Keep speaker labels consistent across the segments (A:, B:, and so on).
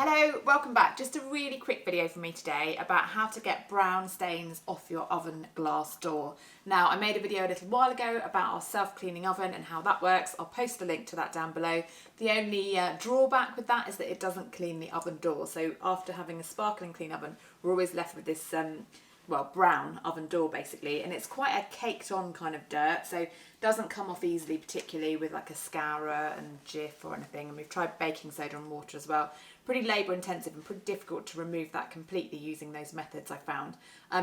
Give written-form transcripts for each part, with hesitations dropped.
A: Hello, welcome back. Just a really quick video for me today about how to get brown stains off your oven glass door. Now, I made a video a little while ago about our self-cleaning oven and how that works. I'll post a link to that down below. The only drawback with that is that it doesn't clean the oven door. So after having a sparkling clean oven, we're always left with this brown oven door basically, and it's quite a caked on kind of dirt, so it doesn't come off easily, particularly with like a scourer and Jif or anything. And we've tried baking soda and water as well. Pretty labour intensive and pretty difficult to remove that completely using those methods I found.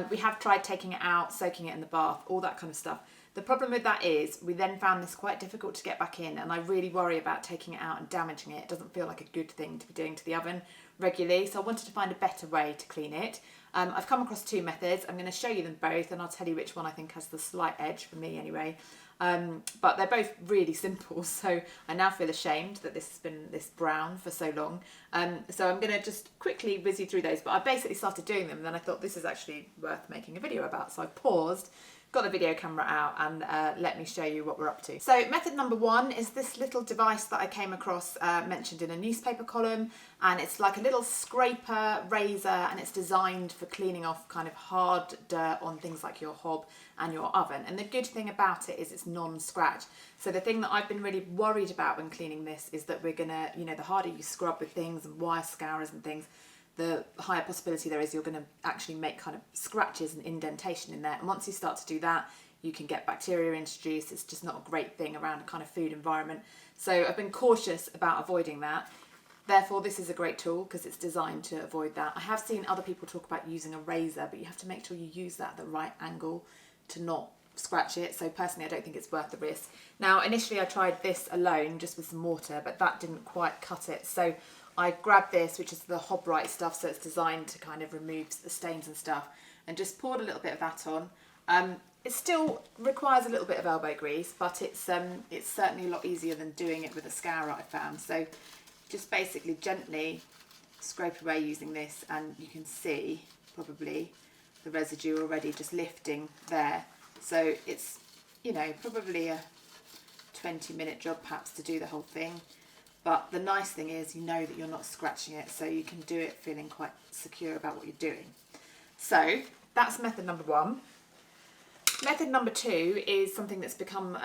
A: We have tried taking it out, soaking it in the bath, all that kind of stuff. The problem with that is we then found this quite difficult to get back in, and I really worry about taking it out and damaging it. It doesn't feel like a good thing to be doing to the oven regularly, so I wanted to find a better way to clean it. I've come across two methods. I'm going to show you them both and I'll tell you which one I think has the slight edge for me anyway. But they're both really simple, so I now feel ashamed that this has been this brown for so long. So I'm going to just quickly whiz you through those, but I basically started doing them and then I thought this is actually worth making a video about, so I paused, got the video camera out, and let me show you what we're up to. So method number one is this little device that I came across mentioned in a newspaper column, and it's like a little scraper razor, and it's designed for cleaning off kind of hard dirt on things like your hob and your oven. And the good thing about it is it's non-scratch. So the thing that I've been really worried about when cleaning this is that we're gonna, the harder you scrub with things and wire scourers and things, the higher possibility there is you're going to actually make kind of scratches and indentation in there. And once you start to do that, you can get bacteria introduced. It's just not a great thing around a kind of food environment. So I've been cautious about avoiding that. Therefore, this is a great tool because it's designed to avoid that. I have seen other people talk about using a razor, but you have to make sure you use that at the right angle to not scratch it. So personally, I don't think it's worth the risk. Now, initially I tried this alone just with some water, but that didn't quite cut it. So I grabbed this, which is the Hob Brite stuff, so it's designed to kind of remove the stains and stuff, and just poured a little bit of that on. It still requires a little bit of elbow grease, but it's certainly a lot easier than doing it with a scourer, I found. So just basically gently scrape away using this, and you can see probably the residue already just lifting there. So it's, probably a 20-minute job perhaps to do the whole thing. But the nice thing is you know that you're not scratching it, so you can do it feeling quite secure about what you're doing. So that's method number one. Method number two is something that's become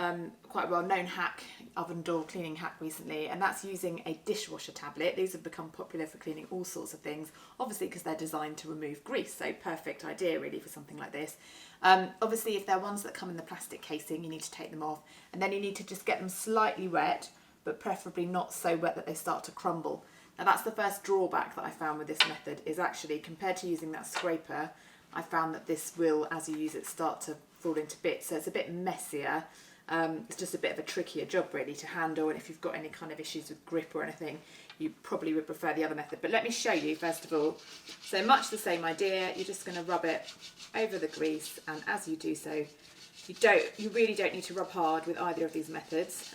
A: quite a well-known hack, oven door cleaning hack recently, and that's using a dishwasher tablet. These have become popular for cleaning all sorts of things, obviously because they're designed to remove grease, so perfect idea really for something like this. Obviously, if they're ones that come in the plastic casing, you need to take them off, and then you need to just get them slightly wet, but preferably not so wet that they start to crumble. Now that's the first drawback that I found with this method, is actually compared to using that scraper, I found that this will, as you use it, start to fall into bits, so it's a bit messier. It's just a bit of a trickier job really to handle, and if you've got any kind of issues with grip or anything, you probably would prefer the other method. But let me show you first of all. So much the same idea, you're just going to rub it over the grease, and as you do so, you really don't need to rub hard with either of these methods.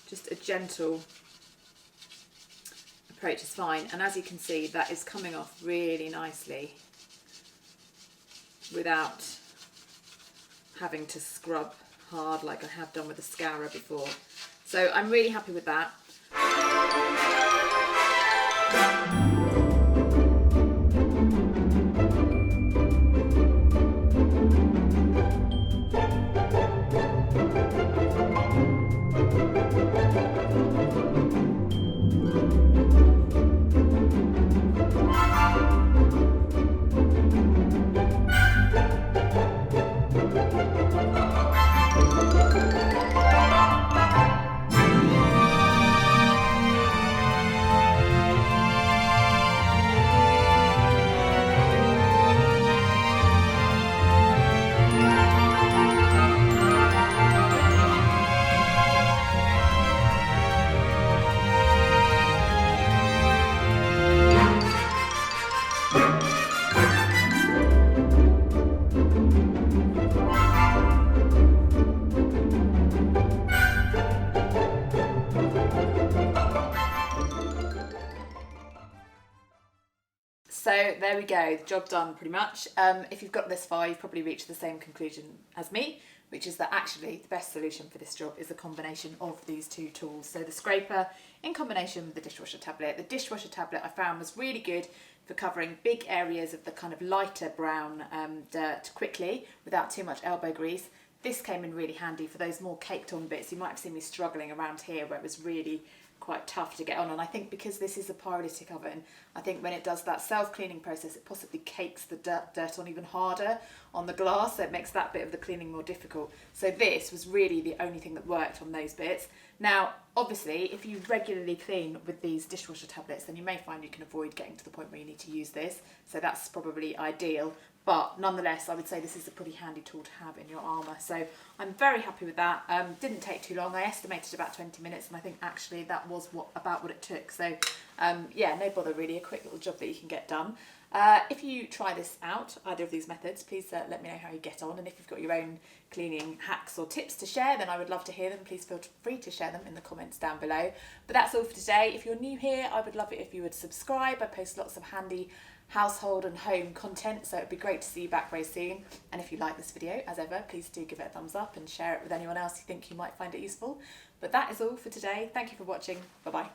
A: Just a gentle approach is fine, and as you can see, that is coming off really nicely without having to scrub hard like I have done with the scourer before. So I'm really happy with that. So there we go, the job done pretty much. If you've got this far, you've probably reached the same conclusion as me, which is that actually the best solution for this job is a combination of these two tools. So the scraper in combination with the dishwasher tablet. The dishwasher tablet I found was really good for covering big areas of the kind of lighter brown dirt quickly without too much elbow grease. This came in really handy for those more caked on bits. You might have seen me struggling around here where it was really quite tough to get on, and I think because this is a pyrolytic oven, I think when it does that self-cleaning process it possibly cakes the dirt on even harder on the glass, so it makes that bit of the cleaning more difficult. So this was really the only thing that worked on those bits. Now obviously if you regularly clean with these dishwasher tablets then you may find you can avoid getting to the point where you need to use this, so that's probably ideal. But nonetheless, I would say this is a pretty handy tool to have in your armour. So I'm very happy with that. Didn't take too long. I estimated about 20 minutes, and I think actually that was about what it took. So yeah, no bother really, a quick little job that you can get done. If you try this out, either of these methods, please let me know how you get on. And if you've got your own cleaning hacks or tips to share, then I would love to hear them. Please feel free to share them in the comments down below. But that's all for today. If you're new here, I would love it if you would subscribe. I post lots of handy household and home content, so it'd be great to see you back very soon. And if you like this video, as ever, please do give it a thumbs up and share it with anyone else you think you might find it useful. But that is all for today. Thank you for watching. Bye bye.